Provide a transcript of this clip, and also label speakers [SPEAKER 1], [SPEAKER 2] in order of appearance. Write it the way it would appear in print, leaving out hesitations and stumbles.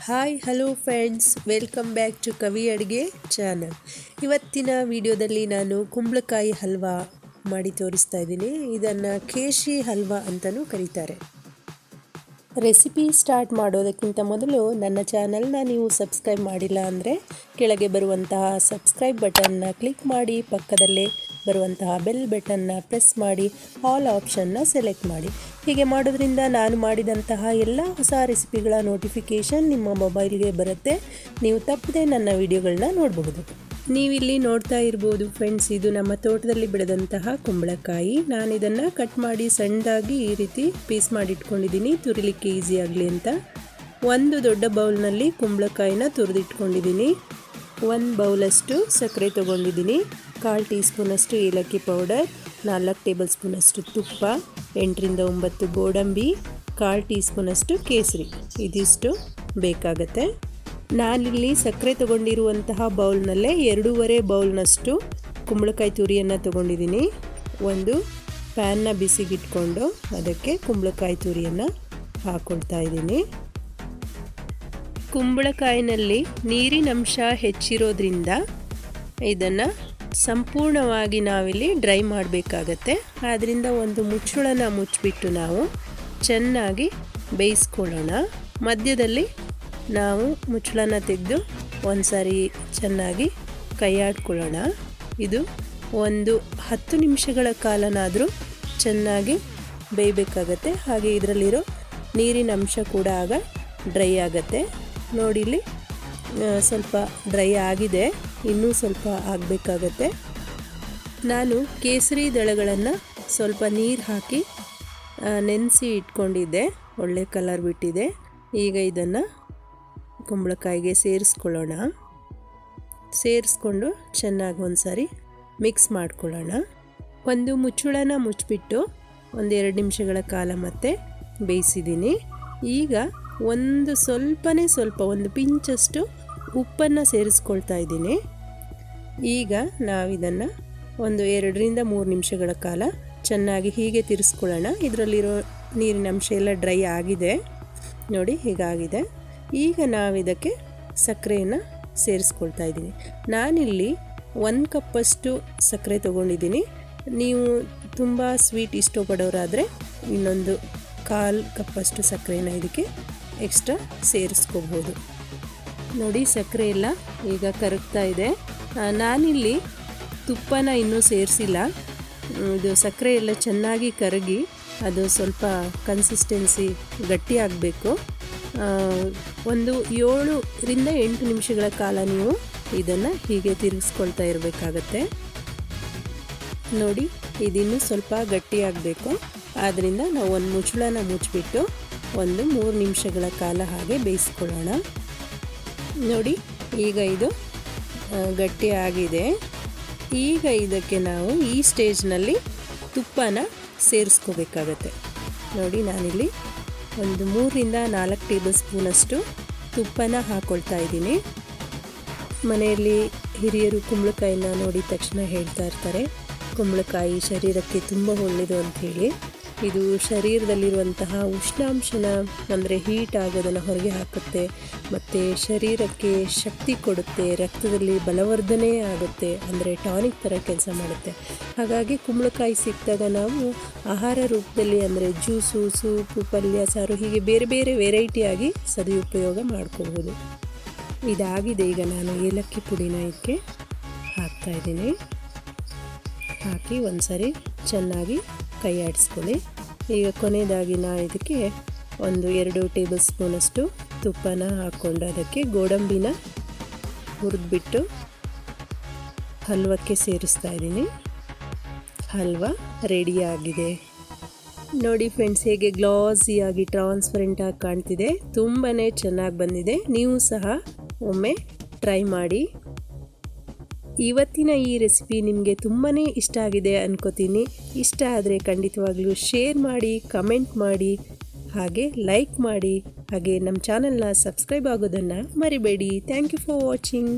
[SPEAKER 1] Hi hello friends, welcome back to Kavi ಅಡುಗೆ channel. ಇವತ್ತಿನ ವಿಡಿಯೋದಲ್ಲಿ ನಾನು ಕುಂಬಳಕಾಯಿ ಹಲ್ವಾ ಮಾಡಿ ತೋರಿಸ್ತಾ ಇದ್ದೀನಿ. ಇದನ್ನು ಕಾಶಿ ಹಲ್ವಾ ಅಂತಲೂ ಕರೀತಾರೆ. ರೆಸಿಪಿ ಸ್ಟಾರ್ಟ್ ಮಾಡೋದಕ್ಕಿಂತ ಮೊದಲು ನನ್ನ ಚಾನಲ್ನ ನೀವು ಸಬ್ಸ್ಕ್ರೈಬ್ ಮಾಡಿಲ್ಲ ಅಂದರೆ ಕೆಳಗೆ ಬರುವಂತಹ ಸಬ್ಸ್ಕ್ರೈಬ್ ಬಟನ್ನ ಕ್ಲಿಕ್ ಮಾಡಿ, ಪಕ್ಕದಲ್ಲೇ ಬರುವಂತಹ ಬೆಲ್ ಬಟನ್ನ ಪ್ರೆಸ್ ಮಾಡಿ, ಆಲ್ ಆಪ್ಷನ್ನ ಸೆಲೆಕ್ಟ್ ಮಾಡಿ. ಹೀಗೆ ಮಾಡೋದ್ರಿಂದ ನಾನು ಮಾಡಿದಂತಹ ಎಲ್ಲ ಹೊಸ ರೆಸಿಪಿಗಳ ನೋಟಿಫಿಕೇಷನ್ ನಿಮ್ಮ ಮೊಬೈಲ್ಗೆ ಬರುತ್ತೆ. ನೀವು ತಪ್ಪದೆ ನನ್ನ ವಿಡಿಯೋಗಳನ್ನ ನೋಡಬಹುದು. ನೀವಿಲ್ಲಿ ನೋಡ್ತಾ ಇರ್ಬೋದು ಫ್ರೆಂಡ್ಸ್, ಇದು ನಮ್ಮ ತೋಟದಲ್ಲಿ ಬೆಳೆದಂತಹ ಕುಂಬಳಕಾಯಿ. ನಾನು ಇದನ್ನು ಕಟ್ ಮಾಡಿ ಸಣ್ಣದಾಗಿ ಈ ರೀತಿ ಪೀಸ್ ಮಾಡಿ ಇಟ್ಕೊಂಡಿದ್ದೀನಿ, ತುರಿಲಿಕ್ಕೆ ಈಸಿ ಆಗಲಿ ಅಂತ. ಒಂದು ದೊಡ್ಡ ಬೌಲ್ನಲ್ಲಿ ಕುಂಬಳಕಾಯಿನ ತುರಿದಿಟ್ಕೊಂಡಿದ್ದೀನಿ. 1 ಬೌಲಷ್ಟು ಸಕ್ಕರೆ ತೊಗೊಂಡಿದ್ದೀನಿ, 1/4 ಟೀ ಸ್ಪೂನಷ್ಟು ಏಲಕ್ಕಿ ಪೌಡರ್, 4 ಟೇಬಲ್ ಸ್ಪೂನಷ್ಟು ತುಪ್ಪ, 8ರಿಂದ 9 ಗೋಡಂಬಿ, 1/4 ಟೀ ಸ್ಪೂನಷ್ಟು ಕೇಸರಿ. ಇದಿಷ್ಟು ಬೇಕಾಗತ್ತೆ. ನಾನಿಲ್ಲಿ ಸಕ್ಕರೆ ತೊಗೊಂಡಿರುವಂತಹ ಬೌಲ್ನಲ್ಲೇ 2.5 ಬೌಲ್ನಷ್ಟು ಕುಂಬಳಕಾಯಿ ತುರಿಯನ್ನು ತೊಗೊಂಡಿದ್ದೀನಿ. ಒಂದು ಪ್ಯಾನ್ನ ಬಿಸಿಗಿಟ್ಕೊಂಡು ಅದಕ್ಕೆ ಕುಂಬಳಕಾಯಿ ತುರಿಯನ್ನು ಹಾಕ್ಕೊಳ್ತಾ ಇದ್ದೀನಿ. ಕುಂಬಳಕಾಯಿನಲ್ಲಿ ನೀರಿನಂಶ ಹೆಚ್ಚಿರೋದ್ರಿಂದ ಇದನ್ನು ಸಂಪೂರ್ಣವಾಗಿ ನಾವಿಲ್ಲಿ ಡ್ರೈ ಮಾಡಬೇಕಾಗತ್ತೆ. ಆದ್ದರಿಂದ ಒಂದು ಮುಚ್ಚಳನ ಮುಚ್ಚಿಬಿಟ್ಟು ನಾವು ಚೆನ್ನಾಗಿ ಬೇಯಿಸ್ಕೊಳ್ಳೋಣ. ಮಧ್ಯದಲ್ಲಿ ನಾವು ಮುಚ್ಚಳನ ತೆಗೆದು ಒಂದು ಸಾರಿ ಚೆನ್ನಾಗಿ ಕೈಯಾಡ್ಕೊಳ್ಳೋಣ. ಇದು ಒಂದು 10 ನಿಮಿಷಗಳ ಕಾಲನಾದರೂ ಚೆನ್ನಾಗಿ ಬೇಯಬೇಕಾಗತ್ತೆ. ಹಾಗೆ ಇದರಲ್ಲಿರೋ ನೀರಿನ ಅಂಶ ಕೂಡ ಆಗ ಡ್ರೈ ಆಗುತ್ತೆ. ನೋಡಿಲಿ ಸ್ವಲ್ಪ ಡ್ರೈ ಆಗಿದೆ, ಇನ್ನೂ ಸ್ವಲ್ಪ ಆಗಬೇಕಾಗತ್ತೆ. ನಾನು ಕೇಸರಿ ದಳಗಳನ್ನು ಸ್ವಲ್ಪ ನೀರು ಹಾಕಿ ನೆನೆಸಿ ಇಟ್ಕೊಂಡಿದ್ದೆ, ಒಳ್ಳೆ ಕಲರ್ ಬಿಟ್ಟಿದೆ. ಈಗ ಇದನ್ನು ಕುಂಬಳಕಾಯಿಗೆ ಸೇರಿಸ್ಕೊಳ್ಳೋಣ. ಸೇರಿಸ್ಕೊಂಡು ಚೆನ್ನಾಗಿ ಒಂದು ಸಾರಿ ಮಿಕ್ಸ್ ಮಾಡ್ಕೊಳ್ಳೋಣ. ಒಂದು ಮುಚ್ಚಳನ ಮುಚ್ಚಿಬಿಟ್ಟು 1-2 ನಿಮಿಷಗಳ ಕಾಲ ಮತ್ತೆ ಬೇಯಿಸಿದ್ದೀನಿ. ಈಗ ಒಂದು ಪಿಂಚಷ್ಟು ಉಪ್ಪನ್ನು ಸೇರಿಸ್ಕೊಳ್ತಾ ಇದ್ದೀನಿ. ಈಗ ನಾವಿದನ್ನು ಒಂದು 2ರಿಂದ 3 ನಿಮಿಷಗಳ ಕಾಲ ಚೆನ್ನಾಗಿ ಹೀಗೆ ತಿರ್ಸ್ಕೊಳ್ಳೋಣ. ಇದರಲ್ಲಿರೋ ನೀರಿನ ಅಂಶ ಎಲ್ಲ ಡ್ರೈ ಆಗಿದೆ, ನೋಡಿ ಹೀಗಾಗಿದೆ. ಈಗ ನಾವಿದಕ್ಕೆ ಸಕ್ಕರೆಯನ್ನು ಸೇರಿಸ್ಕೊಳ್ತಾ ಇದ್ದೀನಿ. ನಾನಿಲ್ಲಿ 1 ಕಪ್ಪಷ್ಟು ಸಕ್ಕರೆ ತೊಗೊಂಡಿದ್ದೀನಿ. ನೀವು ತುಂಬ ಸ್ವೀಟ್ ಇಷ್ಟಪಡೋರಾದರೆ ಇನ್ನೊಂದು 1/4 ಕಪ್ಪಷ್ಟು ಸಕ್ಕರೆನ ಇದಕ್ಕೆ ಎಕ್ಸ್ಟ್ರಾ ಸೇರಿಸ್ಕೋಬೋದು. ನೋಡಿ ಸಕ್ಕರೆ ಎಲ್ಲ ಈಗ ಕರಗ್ತಾ ಇದೆ. ನಾನಿಲ್ಲಿ ತುಪ್ಪನ ಇನ್ನೂ ಸೇರಿಸಿಲ್ಲ. ಇದು ಸಕ್ಕರೆ ಎಲ್ಲ ಚೆನ್ನಾಗಿ ಕರಗಿ ಅದು ಸ್ವಲ್ಪ ಕನ್ಸಿಸ್ಟೆನ್ಸಿ ಗಟ್ಟಿ ಆಗಬೇಕು. ಒಂದು 7ರಿಂದ 8 ನಿಮಿಷಗಳ ಕಾಲ ನೀವು ಇದನ್ನು ಹೀಗೆ ತಿರುಗಿಸ್ಕೊಳ್ತಾ ಇರಬೇಕಾಗತ್ತೆ. ನೋಡಿ ಇದಿನ್ನೂ ಸ್ವಲ್ಪ ಗಟ್ಟಿಯಾಗಬೇಕು. ಆದ್ದರಿಂದ ನಾವು ಒಂದು ಮುಚ್ಚಳನ ಮುಚ್ಚಿಬಿಟ್ಟು ಒಂದು 3 ನಿಮಿಷಗಳ ಕಾಲ ಹಾಗೆ ಬೇಯಿಸ್ಕೊಳ್ಳೋಣ. ನೋಡಿ ಈಗ ಇದು ಗಟ್ಟಿಯಾಗಿದೆ. ಈಗ ಇದಕ್ಕೆ ನಾವು ಈ ಸ್ಟೇಜ್ನಲ್ಲಿ ತುಪ್ಪನ ಸೇರಿಸ್ಕೋಬೇಕಾಗತ್ತೆ. ನೋಡಿ ನಾನಿಲ್ಲಿ ಒಂದು 3ರಿಂದ 4 ಟೇಬಲ್ ಸ್ಪೂನಷ್ಟು ತುಪ್ಪನ ಹಾಕ್ಕೊಳ್ತಾ ಇದ್ದೀನಿ. ಮನೆಯಲ್ಲಿ ಹಿರಿಯರು ಕುಂಬಳಕಾಯಿನ ನೋಡಿದ ತಕ್ಷಣ ಹೇಳ್ತಾ ಇರ್ತಾರೆ, ಕುಂಬಳಕಾಯಿ ಶರೀರಕ್ಕೆ ತುಂಬ ಒಳ್ಳೆಯದು ಅಂಥೇಳಿ. ಇದು ಶರೀರದಲ್ಲಿರುವಂತಹ ಉಷ್ಣಾಂಶನ ಅಂದರೆ ಹೀಟ್ ಆಗೋದನ್ನು ಹೊರಗೆ ಹಾಕುತ್ತೆ, ಮತ್ತು ಶರೀರಕ್ಕೆ ಶಕ್ತಿ ಕೊಡುತ್ತೆ, ರಕ್ತದಲ್ಲಿ ಬಲವರ್ಧನೆ ಆಗುತ್ತೆ, ಅಂದರೆ ಟಾನಿಕ್ ಥರ ಕೆಲಸ ಮಾಡುತ್ತೆ. ಹಾಗಾಗಿ ಕುಂಬಳಕಾಯಿ ಸಿಕ್ಕಿದಾಗ ನಾವು ಆಹಾರ ರೂಪದಲ್ಲಿ ಅಂದರೆ ಜ್ಯೂಸು, ಸೂಪು, ಪಲ್ಯ, ಸಾರು ಹೀಗೆ ಬೇರೆ ಬೇರೆ ವೆರೈಟಿಯಾಗಿ ಸದುಪಯೋಗ ಮಾಡ್ಕೋಬೋದು. ಇದಾಗಿದೆ. ಈಗ ನಾನು ಏಲಕ್ಕಿ ಪುಡಿನ ಇದಕ್ಕೆ ಹಾಕ್ತಾಯಿದ್ದೀನಿ. ಹಾಕಿ ಒಂದು ಸಾರಿ ಚೆನ್ನಾಗಿ ಕೈ ಆಡಿಸ್ಕೊಳ್ಳಿ. ಈಗ ಕೊನೆಯದಾಗಿ ನಾನು ಇದಕ್ಕೆ ಒಂದು 2 ಟೇಬಲ್ ಸ್ಪೂನಷ್ಟು ತುಪ್ಪನ ಹಾಕ್ಕೊಂಡು ಅದಕ್ಕೆ ಗೋಡಂಬಿನ ಹುರಿದ್ಬಿಟ್ಟು ಹಲ್ವಕ್ಕೆ ಸೇರಿಸ್ತಾ ಇದ್ದೀನಿ. ಹಲ್ವಾ ರೆಡಿಯಾಗಿದೆ. ನೋಡಿ ಫ್ರೆಂಡ್ಸ್, ಹೇಗೆ ಗ್ಲಾಸಿಯಾಗಿ ಟ್ರಾನ್ಸ್ಪರೆಂಟಾಗಿ ಕಾಣ್ತಿದೆ. ತುಂಬಾ ಚೆನ್ನಾಗಿ ಬಂದಿದೆ. ನೀವು ಸಹ ಒಮ್ಮೆ ಟ್ರೈ ಮಾಡಿ. ಇವತ್ತಿನ ಈ ರೆಸಿಪಿ ನಿಮಗೆ ತುಂಬಾ ಇಷ್ಟ ಆಗಿದೆ ಅನ್ಕೋತೀನಿ. ಇಷ್ಟ ಆದರೆ ಖಂಡಿತವಾಗ್ಲೂ ಶೇರ್ ಮಾಡಿ, ಕಮೆಂಟ್ ಮಾಡಿ, ಹಾಗೆ ಲೈಕ್ ಮಾಡಿ, ಹಾಗೆ ನಮ್ಮ ಚಾನಲ್ನ ಸಬ್ಸ್ಕ್ರೈಬ್ ಆಗೋದನ್ನು ಮರಿಬೇಡಿ. Thank you for watching.